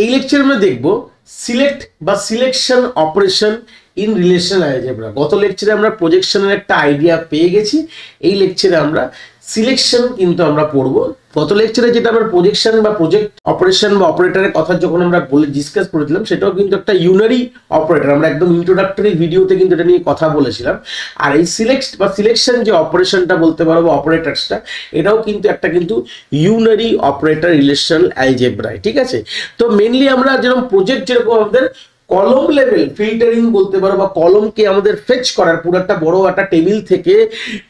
এই লেকচারে আমরা দেখব সিলেক্ট বা selection operation in relational algebra. গত লেকচারে আমরা প্রজেকশনের একটা আইডিয়া পেয়ে গেছি, এই লেকচারে আমরা সিলেকশন কিন্তু আমরা পড়বো। গত লেকচারে যেটা আমরা প্রজেকশন বা প্রজেক্ট অপারেশন বা অপারেটরের কথা যখন আমরা ডিসকাস করেছিলাম, সেটাও কিন্তু একটা ইউনারি অপারেটর। আমরা একদম ইন্ট্রোডাক্টরি ভিডিওতে কিন্তু এটা নিয়ে কথা বলেছিলাম। আর এই সিলেক্ট বা সিলেকশন যে অপারেশনটা বলতে পারো বা অপারেটরসটা, এটাও কিন্তু একটা কিন্তু ইউনারি অপারেটর রিলেশনাল অ্যালজেব্রায়, ঠিক আছে। তো মেনলি আমরা যেরকম প্রজেক্ট, যেরকম আমাদের কলম লেভেল ফিল্টারিং বলতে পারো, বা কলমকে আমাদের ফেচ করার পুরো একটা বড় একটা টেবিল থেকে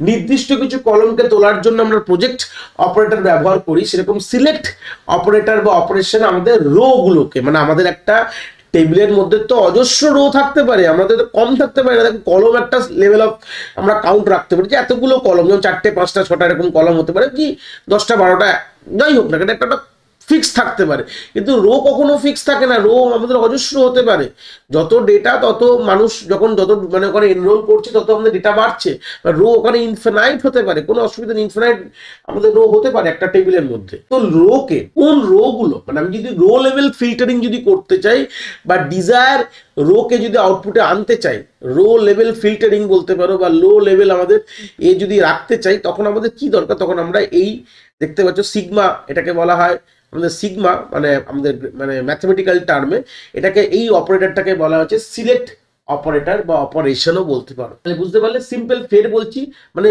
নির্দিষ্ট কিছু কলমকে তোলার জন্য আমরা প্রজেক্ট অপারেটর ব্যবহার করি, সেরকম সিলেক্ট অপারেটর বা অপারেশন আমাদের রো গুলোকে, মানে আমাদের একটা টেবিলের মধ্যে তো অজস্র রো থাকতে পারে, আমাদের তো কম থাকতে পারে। দেখো কলম একটা লেভেল অফ আমরা কাউন্ট রাখতে পারি যে এতগুলো কলম, যেমন 4টে 5টা 6টা এরকম কলম হতে পারে, কি 10টা 12টা যাই হোক না, এটা একটা ফিক্স থাকতে পারে। কিন্তু রো কখনো ফিক্স থাকে না, রো আমাদের অজস্র হতে পারে। যত ডেটা তত মানুষ যখন যত মানে ওখানে এনরোল করছে তত আমাদের ডেটা বাড়ছে। রো ওখানে ইনফিনাইট হতে পারে, কোনো অসুবিধা নেই, ইনফিনাইট আমাদের রো হতে পারে একটা টেবিলের মধ্যে। তো রোকে কোন রো গুলো, মানে আমি যদি রো লেভেল ফিল্টারিং যদি করতে চাই বা ডিজায়ার রোকে যদি আউটপুটে আনতে চাই, রো লেভেল ফিল্টারিং বলতে পারো বা লো লেভেল আমাদের যদি রাখতে চাই, তখন আমাদের কি দরকার? তখন আমরা এই দেখতে পাচ্ছ সিগমা, এটাকে বলা হয় আমাদের সিগমা, মানে আমাদের মানে ম্যাথমেটিক্যাল টার্মে এটাকে এই অপারেটরটাকে বলা হচ্ছে সিলেক্ট অপারেটর বা অপারেশনও বলতে পারো। তাহলে বুঝতে পারলে, সিম্পল ফের বলছি, মানে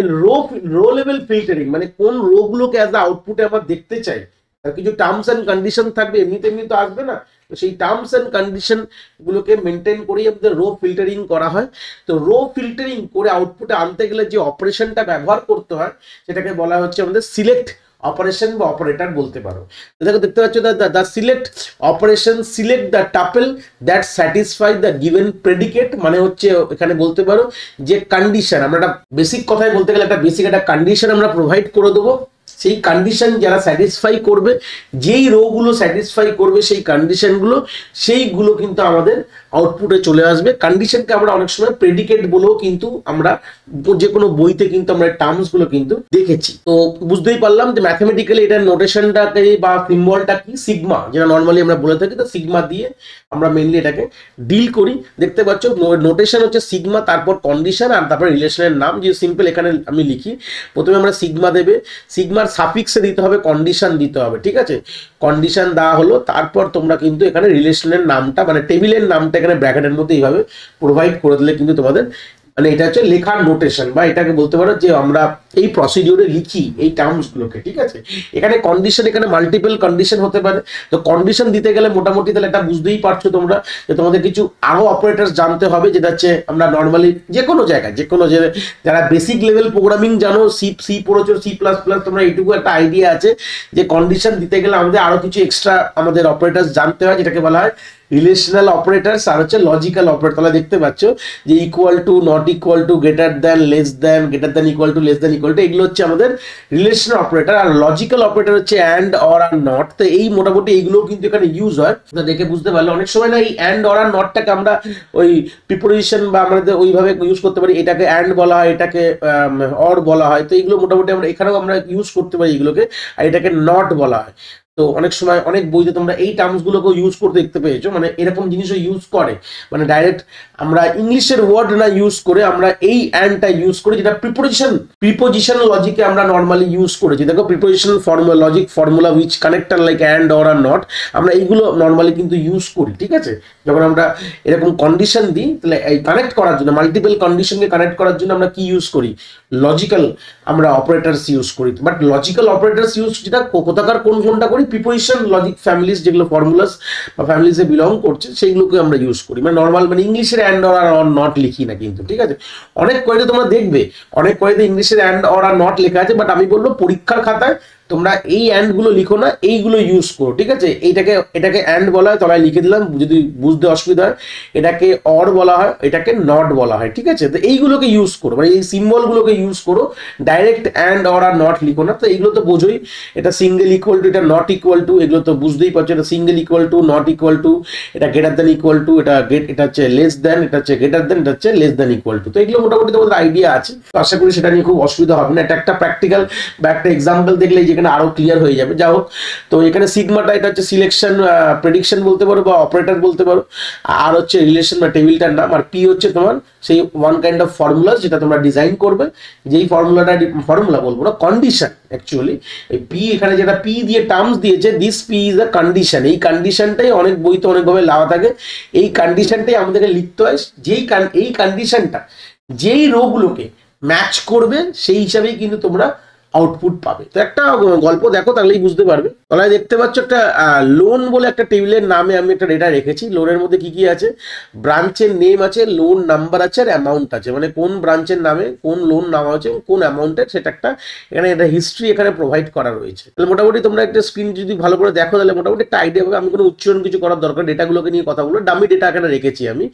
রো লেভেল ফিল্টারিং মানে কোন রো গুলোকে অ্যাজ আউটপুটে আমরা দেখতে চাই, আর কিছু টার্মস এন্ড কন্ডিশন থাকবে, এমনিতে এমনি তো আসবে না। তো সেই টার্মস এন্ড কন্ডিশন গুলোকে মেনটেন করেই আমাদের রো ফিল্টারিং করা হয়। তো রো ফিল্টারিং করে আউটপুটে আনতে গেলে যে অপারেশনটা ব্যবহার করতে হয়, সেটাকে বলা হচ্ছে আমাদের সিলেক্ট অপারেশন বা অপারেটর বলতে পারো। দেখো দেখতে পাচ্ছ, the select operation select the tuple that satisfy the given predicate, মানে হচ্ছে এখানে বলতে পারো যে কন্ডিশন, আমরা একটা বেসিক কথায় বলতে গেলে একটা বেসিক একটা কন্ডিশন আমরা প্রোভাইড করে দেবো। সেই কন্ডিশন যারা স্যাটিসফাই করবে, যেই রো গুলো স্যাটিসফাই করবে সেই কন্ডিশনগুলো, সেইগুলো কিন্তু আমাদের আউটপুটে চলে আসবে। কন্ডিশনকে আমরা অনেক সময় প্রেডিকেট বলেও কিন্তু আমরা যে কোনো বইতে কিন্তু আমরা টার্মস গুলো কিন্তু দেখেছি। তো বুঝতেই পারলাম যে ম্যাথমেটিক্যালি এটার নোটেশনটাকে বা সিম্বলটা কি, সিগমা, যেটা নর্মালি আমরা বলে থাকি। তো সিগমা দিয়ে আমরা মেনলি এটাকে ডিল করি। দেখতে পাচ্ছ নোটেশন হচ্ছে সিগমা, তারপর কন্ডিশন, আর তারপর রিলেশনের নাম। যে সিম্পল এখানে আমি লিখি, প্রথমে আমরা সিগমা দেবে, সিগমার সাফিক্সে দিতে হবে কন্ডিশন দিতে হবে, ঠিক আছে। কন্ডিশন দেওয়া হলো, তারপর তোমরা কিন্তু এখানে রিলেশনের নামটা মানে টেবিলের নামটা এখানে ব্র্যাকেটের মধ্যে এইভাবে প্রোভাইড করে দিলে কিন্তু তোমাদের মানে এটা হচ্ছে লেখার নোটেশন, বা এটাকে বলতে পারো যে আমরা এই প্রসিডিওরে লিখি এই টার্মস গুলোকে, ঠিক আছে। এখানে কন্ডিশন, এখানে মাল্টিপল কন্ডিশন হতে পারে। তো কন্ডিশন দিতে গেলে মোটামুটি তাহলে এটা বুঝতেই পারছো তোমরা যে তোমাদের কিছু আরো অপারেটরস জানতে হবে, যেটা হচ্ছে আমরা নর্মালি যে কোনো জায়গায় যে কোনো যারা বেসিক লেভেল প্রোগ্রামিং জানো, সি পড়েছো, C++, তোমরা এইটুকু একটা আইডিয়া আছে যে কন্ডিশন দিতে গেলে আমাদের আরো কিছু এক্সট্রা আমাদের অপারেটরস জানতে হয়, যেটাকে বলা হয় রিলেশনাল অপারেটরস আর হচ্ছে লজিক্যাল অপারেটর। তাহলে দেখতে পাচ্ছ যে equal to, not equal to, greater than, less than, greater than, equal to, less than, equal to, এগুলো হচ্ছে আমাদের রিলেশনাল অপারেটর। আর লজিক্যাল অপারেটর হচ্ছে অ্যান্ড, অর, আর নট। তো এই মোটামুটি এইগুলো কিন্তু এখানে ইউজ হয়। তো দেখে বুঝতে পারলে অনেক সময় না এই অ্যান্ড, অর, আর নটটাকে আমরা ওই প্রিপোজিশন বা আমাদের ওইভাবে ইউজ করতে পারি। এটাকে অ্যান্ড বলা হয়, এটাকে অর বলা হয়। তো এইগুলো মোটামুটি আমরা এখানেও আমরা ইউজ করতে পারি এগুলোকে, আর এটাকে নট বলা হয়। তো অনেক সময় অনেক বইতে তোমরা এই টার্মস গুলোকে ইউজ করতে দেখতে পেয়েছো, মানে এরকম জিনিসও ইউজ করে, মানে ডাইরেক্ট আমরা ইংলিশের ওয়ার্ড না ইউজ করে আমরা এই অ্যান্ডটা ইউজ করি, যেটা প্রিপোজিশন লজিকে আমরা নর্মালি ইউজ করেছি। দেখো preposition formula, logic formula which connector like and, or, are not, আমরা এইগুলো নর্মালি কিন্তু ইউজ করি, ঠিক আছে। যখন আমরা এরকম কন্ডিশন দিই, তাহলে এই কানেক্ট করার জন্য, মাল্টিপল কন্ডিশনকে কানেক্ট করার জন্য আমরা কি ইউজ করি? লজিক্যাল আমরা অপারেটরস ইউজ করি। বাট লজিক্যাল অপারেটরস ইউজ যেটা কোথাকার কোনটা করি, প্রিপোজিশন লজিক ফ্যামিলিজ, যেগুলো ফর্মুলাস বা ফ্যামিলিজে বিলং করছে সেইগুলোকে আমরা ইউজ করি। মানে নর্মাল মানে ইংলিশের অ্যান্ড, অর, আর নট লিখি না কিন্তু, ঠিক আছে। অনেক কয়েতে তোমরা দেখবে, অনেক কয়েতে ইংলিশের অ্যান্ড, অর, আর নট লেখা আছে, বাট আমি বলবো পরীক্ষার খাতায় তোমরা এই অ্যান্ড গুলো লিখো না, এইগুলো ইউজ করো, ঠিক আছে। এটাকে অ্যান্ড বলা হয়, তলায় লিখে দিলাম যদি বুঝতে অসুবিধা হয়। এটাকে অর বলা হয়, এটাকে নট বলা হয়, ঠিক আছে। তো এইগুলোকে ইউজ করো, মানে এই সিম্বল গুলোকে ইউজ করো, direct and, or, are not লিখো না। তো এইগুলো তো বোঝোই, এটা সিঙ্গেল ইকুয়াল টু, এটা নট ইকুয়াল টু, এগুলো তো বুঝতেই পারছো। এটা single equal to, not equal to, এটা গ্রেটার দ্যান ইকুয়াল টু, এটা হচ্ছে লেস দ্যান, এটা হচ্ছে গ্রেটার দ্যান, এটা হচ্ছে লেস দ্যান ইকুয়াল টু। তো এগুলো মোটামুটি তোমাদের আইডিয়া আছে, আশা করি সেটা নিয়ে খুব অসুবিধা হবে না। এটা একটা প্র্যাকটিক্যাল বা একটা এক্সাম্পল দেখলে যে এখানে আরো ক্লিয়ার হয়ে যাবে। যা হোক, তো এখানে সিগমাটা এটা হচ্ছে সিলেকশন প্রেডিকশন বলতে পারো বা অপারেটর বলতে পারো, আর হচ্ছে রিলেশন বা টেবিলটার নাম, আর পি হচ্ছে তোমার সেই ওয়ান কাইন্ড অফ ফর্মুলা যেটা তোমরা ডিজাইন করবে, যেই ফর্মুলা বলবো না, কন্ডিশন অ্যাকচুয়ালি। এই পি এখানে যেটা পি দিয়ে টার্মস দিয়েছে, this P is a condition. এই কন্ডিশনটাই অনেক বইতে অনেকভাবে লাওয়া থাকে, এই কন্ডিশনটাই আমাদেরকে লিখতে হয়। এই কন্ডিশনটা যেই রোগুলোকে ম্যাচ করবে সেই হিসাবেই কিন্তু তোমরা আউটপুট পাবে। তো একটা গল্প দেখো তাহলেই বুঝতে পারবে। তাহলে দেখতে পাচ্ছ একটা লোন বলে একটা টেবিলের নামে আমি একটা ডেটা রেখেছি। লোনের মধ্যে কি কি আছে, ব্রাঞ্চের নেম আছে, লোন নাম্বার আছে, আর অ্যামাউন্ট আছে, মানে কোন ব্রাঞ্চের নামে কোন লোন নামা হয়েছে কোন অ্যামাউন্টের, সেটা একটা এখানে একটা হিস্ট্রি এখানে প্রোভাইড করা রয়েছে। তাহলে মোটামুটি তোমরা একটা স্ক্রিন যদি ভালো করে দেখো তাহলে মোটামুটি একটা আইডিয়া হবে। আমি কোনো উচ্চারণ কিছু করার দরকার, ডেটাগুলোকে নিয়ে কথা বলো, ডামি ডেটা এখানে রেখেছি আমি।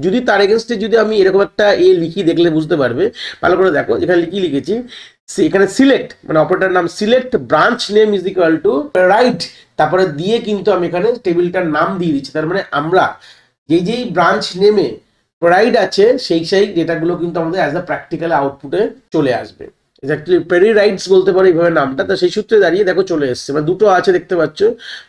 যদি তার এগেনস্টে যদি আমি এরকম একটা লিখি, দেখলে বুঝতে পারবে। ভালো করে দেখো, এখানে লিখেছি এখানে সিলেক্ট, মানে অপারেটর নাম select branch name is equal two right, তারপরে দিয়ে কিন্তু আমি এখানে টেবিলটার নাম দিয়ে দিচ্ছি। তার মানে আমরা যেই ব্রাঞ্চ নেমে রাইট আছে সেই ডেটাগুলো কিন্তু আমাদের অ্যাজ আ প্র্যাকটিক্যাল আউটপুটে চলে আসবে। অ্যাকচুয়ালি পেরি রাইটস বলতে পারো এইভাবে নামটা। তো সেই সূত্রে দাঁড়িয়ে দেখো চলে এসছে, মানে দুটো আছে দেখতে পাচ্ছ।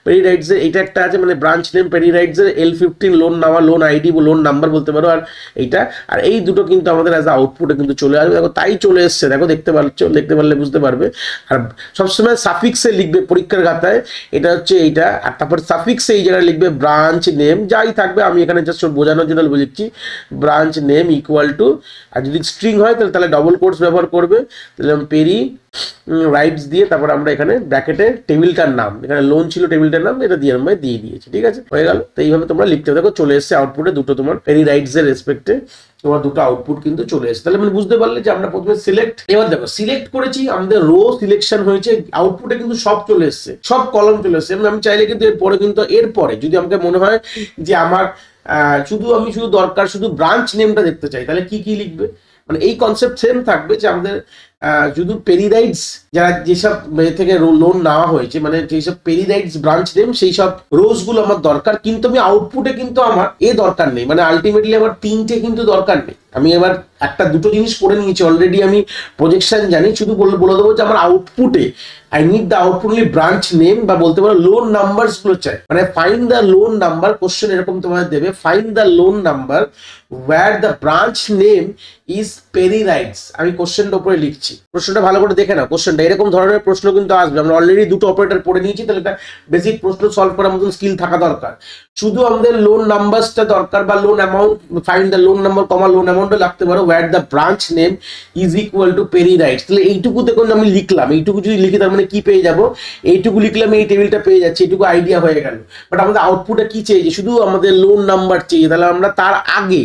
পেরি রাইটসের এইটা একটা আছে, মানে ব্রাঞ্চ নেম পেরি রাইটসের L15 লোন নামা, লোন আইডি লোন নাম্বার বলতে পারো, আর এইটা আর এই দুটো কিন্তু আমাদের অ্যাজ আউটপুটে কিন্তু চলে আসবে। দেখো তাই চলে এসছে, দেখো দেখতে পারলে বুঝতে পারবে। আর সবসময় সাফিক্সে লিখবে পরীক্ষার খাতায়, এটা হচ্ছে এইটা, আর তারপর সাফিক্সে এই জায়গায় লিখবে ব্রাঞ্চ নেম, যাই থাকবে। আমি এখানে জাস্ট বোঝানোর জন্য লিখছি ব্রাঞ্চ নেম ইকুয়াল টু, আর যদি স্ট্রিং হয় তাহলে ডবল কোটস ব্যবহার করবে। পেরি রাইটস দিয়ে তারপর আমরা এখানে ব্র্যাকেটে টেবিলটার নাম, এখানে লোন ছিল টেবিলটার নাম, এটা দিয়ে আমরা দিয়ে দিয়েছি। ঠিক আছে, হয়ে গেল। তো এইভাবে তোমরা লিখতে দেখো চলে এসছে আউটপুটে দুটো, তোমার পেরি রাইটস এর রেসপেক্টে তোমার দুটো আউটপুট কিন্তু চলে এসছে। তাহলে মানে বুঝতে পারলে যে আমরা প্রথমে সিলেক্ট, এবার দেখো সিলেক্ট করেছি, আমাদের রো সিলেকশন হয়েছে, আউটপুটে কিন্তু সব চলে এসছে, সব কলম চলে এসছে। আমি চাইলে কিন্তু এরপরে যদি আমাকে মনে হয় যে আমার আমি শুধু দরকার শুধু ব্রাঞ্চ নেমটা দেখতে চাই, তাহলে কি লিখবে, মানে এই কনসেপ্ট সেম থাকবে যে আমাদের শুধু পেরি রাইটস যারা যেসব থেকে লোন নেওয়া হয়েছে, মানে যেসব পেরি রাইটস ব্রাঞ্চ নেম সেই সব রোজ গুলো আমার দরকার, কিন্তু আমি আউটপুটে কিন্তু আমার দরকার নেই, মানে আলটিমেটলি আমার তিনটে কিন্তু দরকার নেই। আমি এবার দুটো জিনিস করে নিয়েছি অলরেডি, আমি প্রজেকশন জানি, শুধু বলে দেবো যে আমার আউটপুটে আই নিড দ্য আউটপুটলি ব্রাঞ্চ নেম বা বলতে পারো লোন নাম্বারস গুলো চাই, মানে find the loan number. Question এরকম তোমাদের দেবে, find the loan number where the branch name is Perry Wrights. আমি কোশ্চেনটা উপরে লিখছি, প্রশ্নটা ভালো করে দেখে নাও। কোশ্চেনটা এরকম ধরনের প্রশ্ন কিন্তু আসবে, আমরা অলরেডি দুটো অপারেটর পড়ে নিয়েছি, তাহলে একটা বেসিক প্রশ্ন সলভ করার মতন স্কিল থাকা দরকার। শুধু আমাদের লোন নাম্বারসটা দরকার বা loan amount, find the loan number comma loan অ্যামাউন্টও লাগতে পারো, where the branch name is equal to Perry Wrights. তাহলে এইটুকু দেখুন আমি লিখলাম, এইটুকু যদি লিখি তার মানে কি পেয়ে যাবো, এইটুকু লিখলাম এই টেবিলটা পেয়ে যাচ্ছে, এইটুকু আইডিয়া হয়ে গেল। বাট আমাদের আউটপুটে কি চেয়েছে, শুধু আমাদের লোন নাম্বার চেয়ে, তাহলে আমরা তার আগে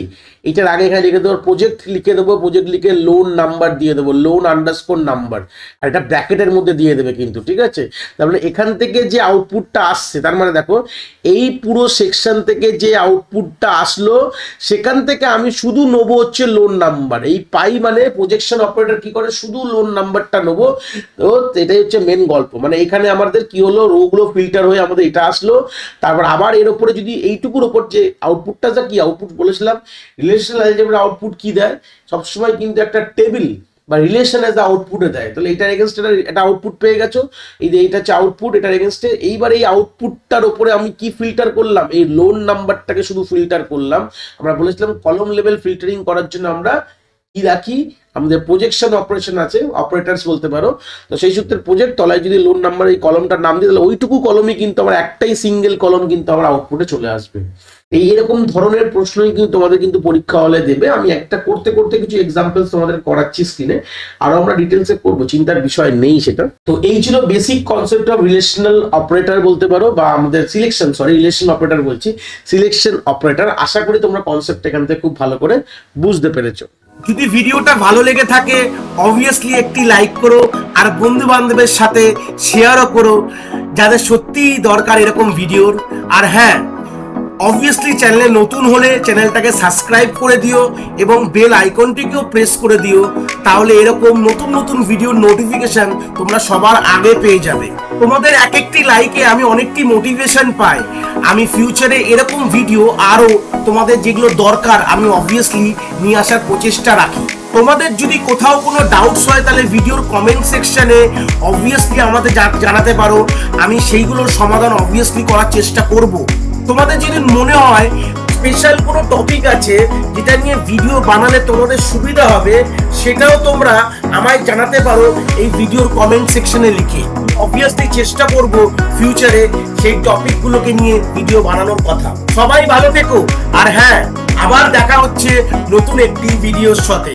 এটার আগে এখানে লিখে দেবো প্রজেক্ট লিখে দেবো, প্রজেক্ট লিখে লোন নাম্বার দিয়ে দেবো, লোন আন্ডারস্কোর নাম্বার, আর এটা ব্র্যাকেটের মধ্যে দিয়ে দেবে কিন্তু। ঠিক আছে, তারপরে এখান থেকে যে আউটপুটটা আসছে, তার মানে দেখো এই পুরো সেকশন থেকে যে আউটপুটটা আসলো সেখান থেকে আমি শুধু নেবো হচ্ছে লোন নাম্বার। এই পাই মানে প্রজেকশন অপারেটর কি করে, শুধু লোন নাম্বারটা নেবো। তো এটাই হচ্ছে মেন গল্প, মানে এখানে আমাদের কি হলো, রো গুলো ফিল্টার হয়ে আমাদের এটা আসলো। তারপর আবার এর উপরে যদি এইটুকুর উপর যে আউটপুটটা যা কি আউটপুট বলেছিলাম, রিলেশনাল অ্যালজেব্রা আউটপুট কি দেয় সবসময় কিন্তু একটা টেবিল বা রিলেশন এজ আউটপুটে দেয়। তাহলে এটার এগেনস্টে এটা আউটপুট পেয়ে গেছো, এই যে এইটা হচ্ছে আউটপুট, এটার এগেনস্টে। এইবার এই আউটপুটটার উপরে আমি কি ফিল্টার করলাম, এই লোন নাম্বারটাকে শুধু ফিল্টার করলাম। আমরা বলেছিলাম কলম লেভেল ফিল্টারিং করার জন্য আমরা কি রাখি, আমাদের প্রজেকশন অপারেশন আছে, অপারেটরস বলতে পারো। তো সেই সূত্রে প্রজেক্ট তলায় যদি লোন নাম্বার এই কলমটার নাম দিই, তাহলে ওইটুকু কলমই কিন্তু আমার একটাই সিঙ্গেল কলম কিন্তু আমার আউটপুটে চলে আসবে। এইরকম ধরনের প্রশ্নই কিন্তু তোমাদের কিন্তু পরীক্ষা হলে দেবে। আমি একটা করতে করতে কিছু এক্সাম্পলস তোমাদের করাচ্ছি স্ক্রিনে, আরো আমরা ডিটেলসে করবো, চিন্তার বিষয় নেই সেটা। তো এই ছিল basic concept of relational operator বলতে পারো, বা আমাদের রিলেশন অপারেটর বলছি, সিলেকশন অপারেটর। আশা করি তোমরা কনসেপ্ট এখান থেকে খুব ভালো করে বুঝতে পেরেছো। যদি ভিডিওটা ভালো লেগে থাকে অবভিয়াসলি একটি লাইক করো, আর বন্ধু বান্ধবের সাথে শেয়ারও করো যাদের সত্যিই দরকার এরকম ভিডিওর। আর হ্যাঁ, অবভিয়াসলি চ্যানেলে নতুন হলে চ্যানেলটাকে সাবস্ক্রাইব করে দিও এবং বেল আইকনটিকেও প্রেস করে দিও, তাহলে এরকম নতুন নতুন ভিডিওর নোটিফিকেশন তোমরা সবার আগে পেয়ে যাবে। তোমাদের এক একটি লাইকে আমি অনেকটি মোটিভেশন পাই, আমি ফিউচারে এরকম ভিডিও আরো তোমাদের যেগুলো দরকার আমি অবভিয়াসলি নিয়ে আসার প্রচেষ্টা রাখি। তোমাদের যদি কোথাও কোনো ডাউটস হয় তাহলে ভিডিওর কমেন্ট সেকশনে অবভিয়াসলি আমাদের জানাতে পারো, আমি সেইগুলোর সমাধান অবভিয়াসলি করার চেষ্টা করব। তোমাদের যদি মনে হয় স্পেশাল কোনো টপিক আছে যেটা নিয়ে ভিডিও বানালে তোমাদের সুবিধা হবে, সেটাও তোমরা আমায় জানাতে পারো এই ভিডিওর কমেন্ট সেকশনে লিখে। অবভিয়াসলি চেষ্টা করব ফিউচারে সেই টপিকগুলোকে নিয়ে ভিডিও বানানোর কথা। সবাই ভালো থেকো, আর হ্যাঁ, আবার দেখা হচ্ছে নতুন একটি ভিডিওর সাথে।